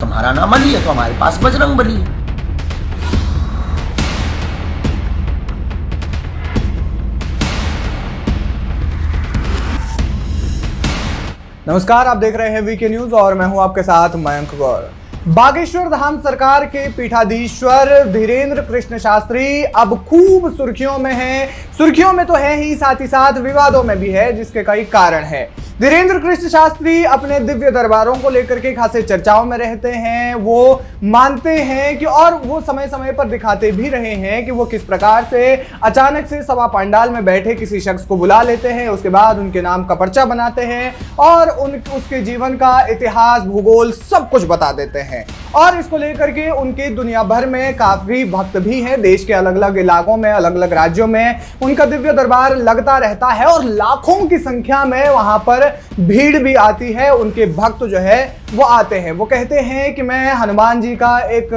तुम्हारा नाम अली है तो हमारे पास बजरंग बली है। नमस्कार, आप देख रहे हैं वीके न्यूज और मैं हूं आपके साथ मयंक गौर। बागेश्वर धाम सरकार के पीठाधीश्वर धीरेन्द्र कृष्ण शास्त्री अब खूब सुर्खियों में हैं। सुर्खियों में तो है ही, साथ ही साथ विवादों में भी है, जिसके कई कारण हैं। धीरेन्द्र कृष्ण शास्त्री अपने दिव्य दरबारों को लेकर के खासे चर्चाओं में रहते हैं। वो मानते हैं कि, और वो समय समय पर दिखाते भी रहे हैं कि वो किस प्रकार से अचानक से सभा पंडाल में बैठे किसी शख्स को बुला लेते हैं, उसके बाद उनके नाम का पर्चा बनाते हैं और उसके जीवन का इतिहास, भूगोल सब कुछ बता देते हैं। और इसको लेकर के उनके दुनिया भर में काफी भक्त भी हैं। देश के अलग अलग इलाकों में, अलग अलग राज्यों में उनका दिव्य दरबार लगता रहता है और लाखों की संख्या में वहां पर भीड़ भी आती है। उनके भक्त जो है वो आते हैं। वो कहते हैं कि मैं हनुमान जी का एक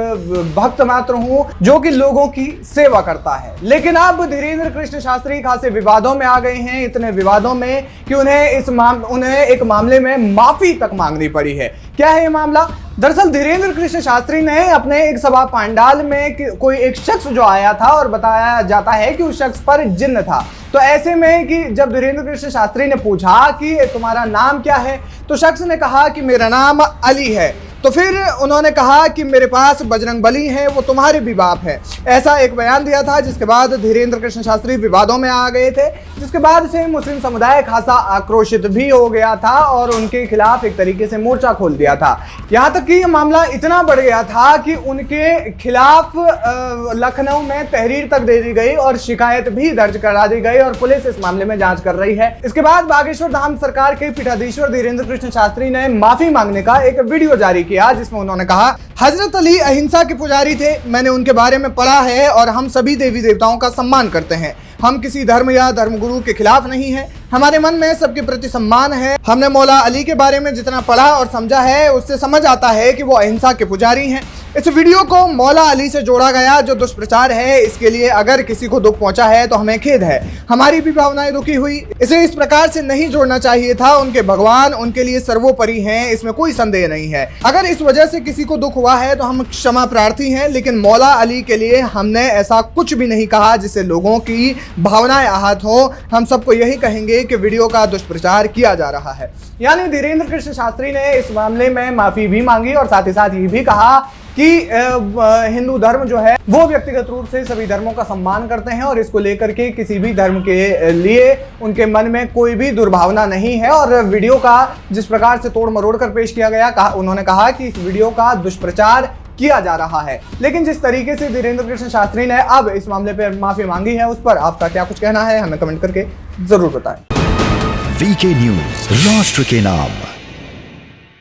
भक्त मात्र हूं जो कि लोगों की सेवा करता है। लेकिन अब धीरेन्द्र कृष्ण शास्त्री खासे विवादों में आ गए हैं, इतने विवादों में कि उन्हें एक मामले में माफी तक मांगनी पड़ी है। क्या है ये मामला? दरअसल धीरेन्द्र कृष्ण शास्त्री ने अपने एक सभा पंडाल में कोई एक शख्स जो आया था और बताया जाता है कि उस शख्स पर जिन्न था। तो ऐसे में कि जब धीरेन्द्र कृष्ण शास्त्री ने पूछा कि तुम्हारा नाम क्या है, तो शख्स ने कहा कि मेरा नाम अली है। तो फिर उन्होंने कहा कि मेरे पास बजरंग बली है, वो तुम्हारे भी बाप है। ऐसा एक बयान दिया था, जिसके बाद धीरेन्द्र कृष्ण शास्त्री विवादों में आ गए थे, जिसके बाद से मुस्लिम समुदाय खासा आक्रोशित भी हो गया था और उनके खिलाफ एक तरीके से मोर्चा खोल दिया था। यहाँ तक कि यह मामला इतना बढ़ गया था कि उनके खिलाफ लखनऊ में तहरीर तक दे दी गई और शिकायत भी दर्ज करा दी गई और पुलिस इस मामले में जांच कर रही है। इसके बाद बागेश्वर धाम सरकार के पीठाधीश्वर धीरेन्द्र कृष्ण शास्त्री ने माफी मांगने का एक वीडियो जारी किया, जिसमें उन्होंने कहा, हजरत अली अहिंसा के पुजारी थे। मैंने उनके बारे में पढ़ा है और हम सभी देवी देवताओं का सम्मान करते हैं। हम किसी धर्म या धर्मगुरु के खिलाफ नहीं हैं। हमारे मन में सबके प्रति सम्मान है। हमने मौला अली के बारे में जितना पढ़ा और समझा है, उससे समझ आता है कि वो अहिंसा के पुजारी हैं। इस वीडियो को मौला अली से जोड़ा गया, जो दुष्प्रचार है। इसके लिए अगर किसी को दुख पहुंचा है तो हमें खेद है। हमारी भी भावनाएं दुखी हुई। इसे इस प्रकार से नहीं जोड़ना चाहिए था। उनके भगवान उनके लिए सर्वोपरि हैं, इसमें कोई संदेह नहीं है। अगर इस वजह से किसी को दुख हुआ है तो हम क्षमा प्रार्थी हैं, लेकिन मौला अली के लिए हमने ऐसा कुछ भी नहीं कहा जिससे लोगों की भावनाएं आहत हो। हम सबको यही कहेंगे कि वीडियो का दुष्प्रचार किया जा रहा है। यानी धीरेन्द्र कृष्ण शास्त्री ने इस मामले में माफी भी मांगी और साथ ही साथ ये भी कहा कि हिंदू धर्म जो है वो व्यक्तिगत रूप से सभी धर्मों का सम्मान करते हैं और इसको लेकर के किसी भी धर्म के लिए उनके मन में कोई भी दुर्भावना नहीं है। और वीडियो का जिस प्रकार से तोड़ मरोड़ कर पेश किया गया, उन्होंने कहा कि इस वीडियो का दुष्प्रचार किया जा रहा है। लेकिन जिस तरीके से धीरेन्द्र कृष्ण शास्त्री ने अब इस मामले पर माफी मांगी है, उस पर आपका क्या कुछ कहना है, हमें कमेंट करके जरूर बताएं। वीके न्यूज, राष्ट्र के नाम।